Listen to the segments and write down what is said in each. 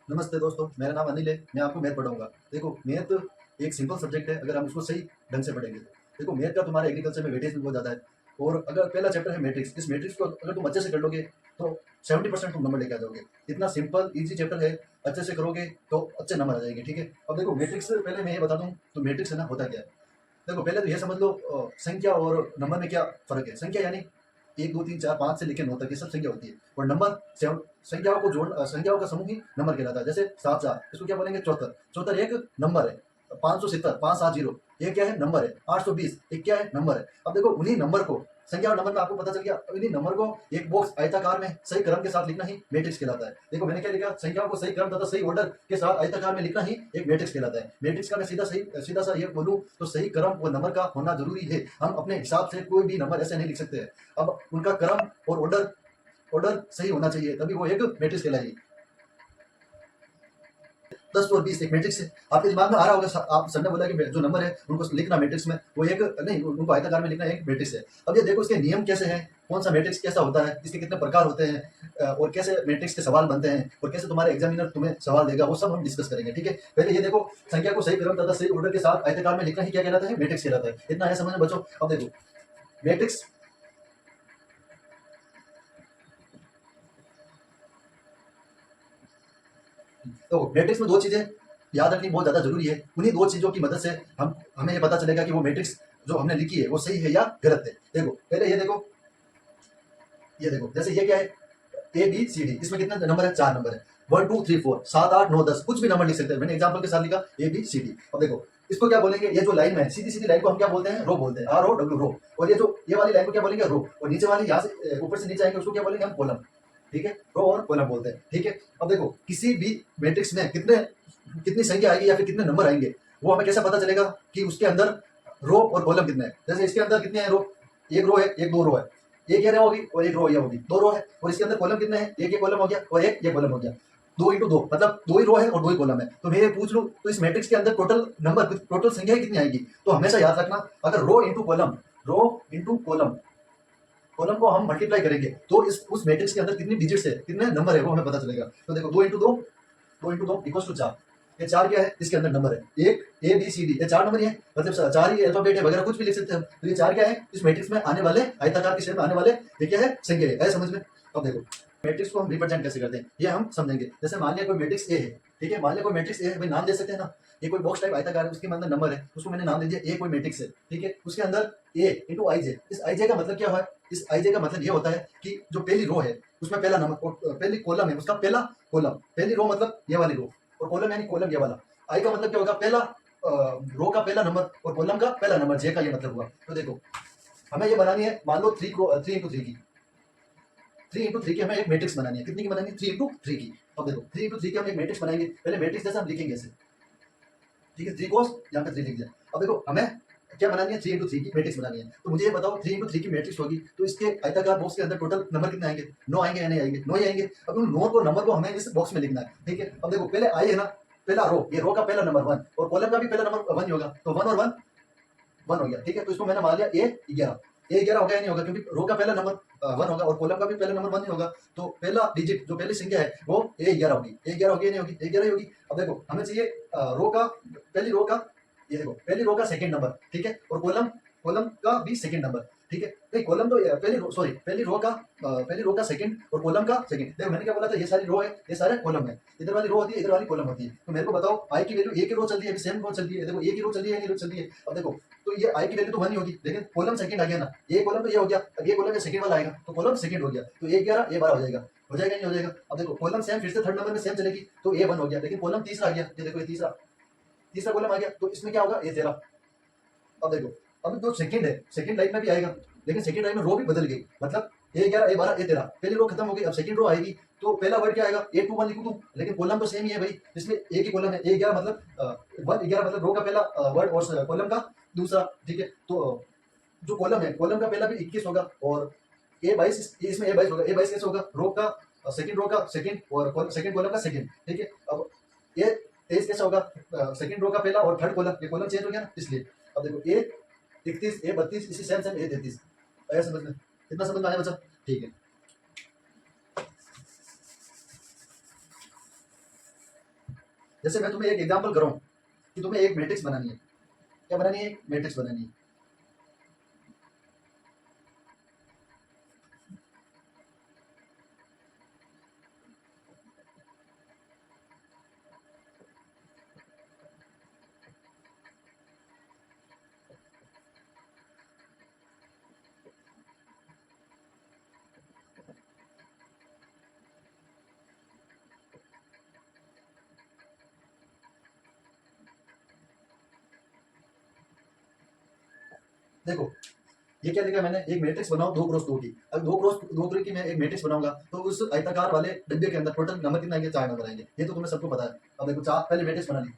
नमस्ते दोस्तों, मेरा नाम अनिल है। मैं आपको मैथ पढ़ाऊँगा। देखो, मैथ एक सिंपल सब्जेक्ट है अगर हम उसको सही ढंग से पढ़ेंगे तो। देखो, मैथ का तुम्हारे एग्रीकल्चर में वेटेज भी बहुत ज़्यादा है। और अगर पहला चैप्टर है मैट्रिक्स, इस मैट्रिक्स को अगर तुम अच्छे से कर लोगे तो 70% तुम नंबर लेके आ जाओगे। इतना सिंपल ईज़ी चैप्टर है, अच्छे से करोगे तो अच्छे नंबर आ जाएँगे, ठीक है? अब देखो मैट्रिक्स से पहले मैं ये बता दूँ तो मैट्रिक्स है ना होता क्या है? देखो पहले तो ये समझ लो संख्या और नंबर में क्या फ़र्क है। संख्या यानी 1, 2, 3, 4, 5 से लेके 9 तक ये सब संख्या होती है और नंबर संख्याओं को संख्याओं का समूह ही नंबर कहलाता है। जैसे 7 4 इसको क्या बोलेंगे? चौतर। चौतर एक नंबर है। 570 570 ये क्या है? नंबर है। 820 ये क्या है? नंबर है। अब देखो उन्हीं नंबर को संख्या और नंबर में आपको पता चल गया। अब इन्हीं नंबर को एक बॉक्स आयताकार में सही क्रम के साथ लिखना ही मैट्रिक्स कहलाता है। देखो मैंने क्या लिखा? संख्याओं को सही क्रम तथा सही ऑर्डर के साथ आयताकार में लिखना ही एक मैट्रिक्स कहलाता है। मैट्रिक्स का मैं सीधा सा ये बोलूं तो सही क्रम और नंबर का होना जरूरी है। हम अपने हिसाब से कोई भी नंबर ऐसे नहीं लिख सकते हैं। अब उनका क्रम और ऑर्डर ऑर्डर सही होना चाहिए तभी वो एक मैट्रिक्स कहलाएगी। 10 और 20 एक मैट्रिक्स है। आपके दिमाग में आ रहा होगा, आप सर ने बोला कि जो नंबर है उनको लिखना मैट्रिक्स में, वो एक नहीं, उनको आयताकार में लिखना एक मैट्रिक्स है। अब ये देखो इसके नियम कैसे हैं, कौन सा मैट्रिक्स कैसा होता है, इसके कितने प्रकार होते हैं और कैसे मैट्रिक्स के सवाल बनते हैं और कैसे तुम्हारे एग्जामिनर तुम्हें सवाल देगा, वो सब हम डिस्कस करेंगे, ठीक है? पहले ये देखो, संख्या को सही क्रम तथा सही ऑर्डर के साथ आयताकार में लिखना ही क्या कहलाता है? मैट्रिक्स कहलाता है। इतना है समझ में बच्चों? अब देखो मैट्रिक्स, तो मैट्रिक्स में दो चीजें याद रखनी बहुत ज्यादा जरूरी है। उन्हीं दो चीजों की मदद से हम हमें ये पता चलेगा कि वो मैट्रिक्स जो हमने लिखी है वो सही है या गलत है। देखो पहले ये देखो जैसे ये क्या है? ए बी सी डी, इसमें कितने नंबर है? 4 नंबर है। 1 2 3 4 7 8 9 10, कुछ भी नंबर लिख सकते हैं। मैंने एग्जांपल के साथ लिखा ए बी सी डी। अब देखो इसको क्या बोलेंगे? ये जो लाइन है सीधी सीधी लाइन को हम क्या बोलते हैं? रो बोलते हैं। आर ओ डब्ल्यू, रो। और ये जो ये वाली लाइन को क्या बोलेंगे? रो। और नीचे वाली यहाँ से ऊपर से नीचे आएंगे उसको क्या बोलेंगे हम? कॉलम। ठीक है, रो और कॉलम बोलते हैं, ठीक है? अब देखो किसी भी मैट्रिक्स में कितनी संख्या आएगी या फिर कितने नंबर आएंगे वो हमें कैसे पता चलेगा कि उसके अंदर रो और कॉलम कितने हैं? जैसे इसके अंदर कितने हैं रो? एक रो है, एक दो रो है, एक ये रो होगी और एक रो ये होगी, दो रो है। और इसके अंदर कॉलम कितने हैं? एक ये कॉलम हो गया और एक ये कॉलम हो गया। 2 इंटू 2 मतलब 2 ही रो है और 2 ही कॉलम है। तो मैं ये पूछ लूं तो इस मैट्रिक्स के अंदर टोटल संख्या कितनी आएगी? तो हमेशा याद रखना, अगर रो इंटू कॉलम कॉलम को हम मल्टीप्लाई करेंगे तो इस उस मैट्रिक्स के अंदर कितनी डिजिट्स है, कितने नंबर है वो हमें पता चलेगा। तो देखो 2 इंटू दो इक्वल टू 4। ये 4 क्या है? इसके अंदर नंबर है एक ए बी सी डी, ये 4 नंबर ही है, मतलब 4 ही अल्फाबेट है वगैरह, कुछ भी लिख सकते हैं हम। तो ये 4 क्या है? इस मैट्रिक्स में आने वाले आयताकार के शेप में आने वाले ये क्या है? संख्या है समझ में? अब देखो मैट्रिक्स को हम रिप्रेजेंट कैसे करते हैं ये हम समझेंगे। जैसे मान लिया कोई मैट्रिक्स ए है, ठीक है? मान लिया कोई मैट्रिक्स ए है, भाई नाम दे सकते हैं ना। ये कोई बॉक्स टाइप आयताकार है, उसके अंदर नंबर है, उसको मैंने नाम दे दिया ए, कोई मैट्रिक्स है, ठीक है? उसके अंदर ए इंटू आई जे। इस आई जे का मतलब क्या है? इस आई जे का मतलब ये होता है कि जो पहली रो है उसमें पहला नंबर, पहली कॉलम है उसका पहला कॉलम, पहली रो मतलब ये वाली रो, और कॉलम यानी कॉलम ये वाला। आई का मतलब क्या होगा? पहला रो का पहला नंबर और कॉलम का पहला नंबर, जे का ये मतलब हुआ। तो देखो हमें ये बनानी है, मान लो 3 इंटू 3 की, 3 इंटू 3 की हमें एक मैट्रिक्स बनानी है। कितनी की बनानी है? 3 इंटू 3 की। अब देखो 3 इंटू 3 की हम एक मैट्रिक्स बनाएंगे। पहले मैट्रिक्स जैसे हम लिखेंगे ऐसे, ठीक है? 3 कोस यहाँ पे 3 लिख दिया। अब देखो हमें क्या बनानी है? 3 इंटू 3 की मैट्रिक्स बनानी है। तो मुझे ये बताओ 3 इंटू 3 की मैट्रिक्स होगी तो इसके आयताकार बॉक्स के अंदर टोटल नंबर कितने आएंगे? 9 आएंगे या नहीं आएंगे? 9 ही आएंगे। अब उन 9 को नंबर को हमें इस बॉक्स में लिखना है, ठीक है? अब देखो पहले आई है ना, पहला रो, ये रो का पहला नंबर 1 और कॉलम का भी पहला नंबर 1 ही होगा, तो 1 और 1 1 हो गया, ठीक है? तो इसको मैंने मान लिया ए 11 हो गया या नहीं होगा? क्योंकि रो का पहला नंबर 1 होगा और कॉलम का भी पहला नंबर 1 ही होगा। तो पहला डिजिट जो पहली संख्या है वो ए 11 होगी। ए 11 होगी या नहीं होगी? ए 11 ही होगी। अब देखो हमें चाहिए रो का, पहली रो का, ये देखो पहली रो का सेकंड नंबर, ठीक है? और कॉलम कॉलम का भी सेकंड नंबर, ठीक है? नहीं, कॉलम तो पहली रो, सॉरी, पहली रो का सेकंड और कॉलम का सेकंड। देखो मैंने क्या बोला था? ये सारी रो है, ये सारे कॉलम है। इधर वाली रो होती है, इधर वाली कॉलम होती है। तो मेरे को बताओ आई की वैल्यू, ए की रो चल रही है, सेम रो चल रही है, देखो ए की रो चल रही है, ये रो चल रही है। अब देखो तो ये आई की वैल्यू तो 1 ही होगी, लेकिन कॉलम सेकंड आ गया ना, ये कॉलम तो ये हो गया, अब ये कॉलम में सेकंड वाला आएगा तो कॉलम सेकंड हो गया, तो ए 11 ए 12 हो जाएगा। हो जाएगा नहीं हो जाएगा? अब देखो कॉलम सेम फिर से थर्ड नंबर में सेम चलेगी तो ए 1 हो गया, लेकिन कॉलम तीसरा आ गया, ये देखो ये तीसरा तीसरा कॉलम आ गया, तो इसमें क्या होगा? ए 13। अब देखो अब जो सेकंड है, सेकंड लाइन में भी आएगा, लेकिन सेकंड लाइन में रो भी बदल गई, मतलब ए 11 ए 12 ए 13, पहली रो खत्म हो गई, अब सेकंड रो आएगी। तो पहला वर्ड क्या आएगा? ए 21 लिखूं तुम, लेकिन कॉलम तो सेम ही है भाई, इसमें एक ही कॉलम है। ए 11 मतलब 1 11 मतलब रो का पहला वर्ड और कॉलम का दूसरा, ठीक है? तो जो कॉलम है, कॉलम का पहला भी 21 होगा और ए 22, इसमें ए 22 होगा। ए 22 कैसे होगा? रो का सेकंड और सेकंड कॉलम का सेकंड, ठीक है? अब ए 23 कैसे होगा? सेकंड रो का पहला और थर्ड कॉलम, ये कॉलम चेंज हो गया ना, इसलिए। अब देखो ए 31 ए 32 इसी सेम सेम ए 33। आया समझ में? कितना समझ में आया बच्चा? ठीक है। जैसे मैं तुम्हें एक एग्जाम्पल करूँ कि तुम्हें एक मैट्रिक्स बनानी है, क्या बनानी है, मैट्रिक्स बनानी है। देखो ये क्या लिखा है मैंने, एक मैट्रिक्स बनाओ 2 क्रॉस 2 की। अब 2 क्रॉस 2 की मैं एक मैट्रिक्स बनाऊंगा तो उस आयताकार वाले डिब्बे के अंदर टोटल नंबर कितना आएंगे, 4 नंबर आएंगे। ये तो तुम्हें सबको पता है। अब देखो चार, पहले मैट्रिक्स बना ली।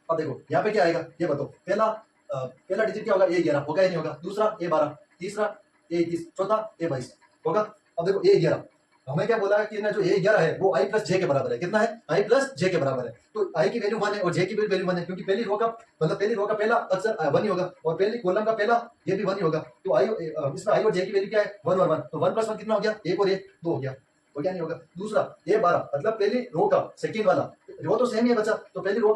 अब देखो यहाँ पे क्या आएगा ये बताओ। पहला डिजिट क्या होगा, A11 होगा या नहीं होगा। दूसरा A12, तीसरा A21, चौथा A22 होगा। अब देखो A11 हमें क्या बोला है कि ना जो A11 है वो I प्लस जे के बराबर है। कितना है, I प्लस जे के बराबर है। तो I की वैल्यू 1 है और J की वैल्यू 1 है, क्योंकि पहली रो का मतलब पहली रो का पहला अक्षर 1 ही होगा और पहली कॉलम का पहला ये भी 1 ही होगा। तो इसमें I और J की वैल्यू क्या है, 1 और 1। तो 1 प्लस 1 कितना हो गया, 1 और 1 2 हो गया। हो गया नहीं होगा। दूसरा A12 मतलब पहली रो का सेकंड वाला, रो तो सेम ही है बच्चा, तो पहली रो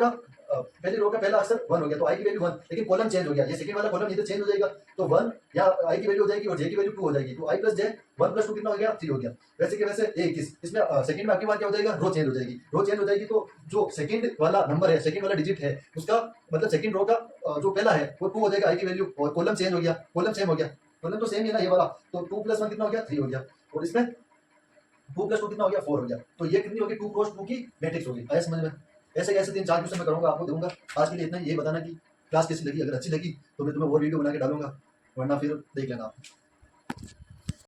का पहला अक्षर 1 हो गया तो I की वैल्यू 1, लेकिन कॉलम चेंज हो गया। ये सेकंड वाला कॉलम इधर चेंज हो जाएगा तो 1 या I की वैल्यू हो जाएगी और J की वैल्यू 2 हो जाएगी। तो I प्लस J 1 प्लस 2 कितना हो गया, 3 हो गया। वैसे कि वैसे A21 इसमें सेकंड में आपकी बात क्या हो जाएगा, रो चेंज हो जाएगी। रो चेंज हो जाएगी तो जो सेकंड वाला नंबर है, सेकंड वाला डिजिट है उसका मतलब सेकंड रो का जो पहला है वो 2 हो जाएगा I की वैल्यू, और कॉलम चेंज हो गया, कॉलम सेम हो गया। कॉलम तो सेम ही है ना ये वाला, तो 2 प्लस 1 कितना हो गया, 3 हो गया। और इसमें 2 प्लस 2 कितना हो गया, 4 हो गया। तो ये कितनी होगी, 2 क्रॉस 2 की मैट्रिक्स होगी। आया समझ में। ऐसे कैसे 3-4 क्वेश्चन मैं करूंगा, आपको दूंगा। आज के लिए इतना ही। ये बताना कि क्लास कैसी लगी, अगर अच्छी लगी तो मैं तुम्हें और वीडियो बना के डालूंगा, वरना फिर देख लेना आप।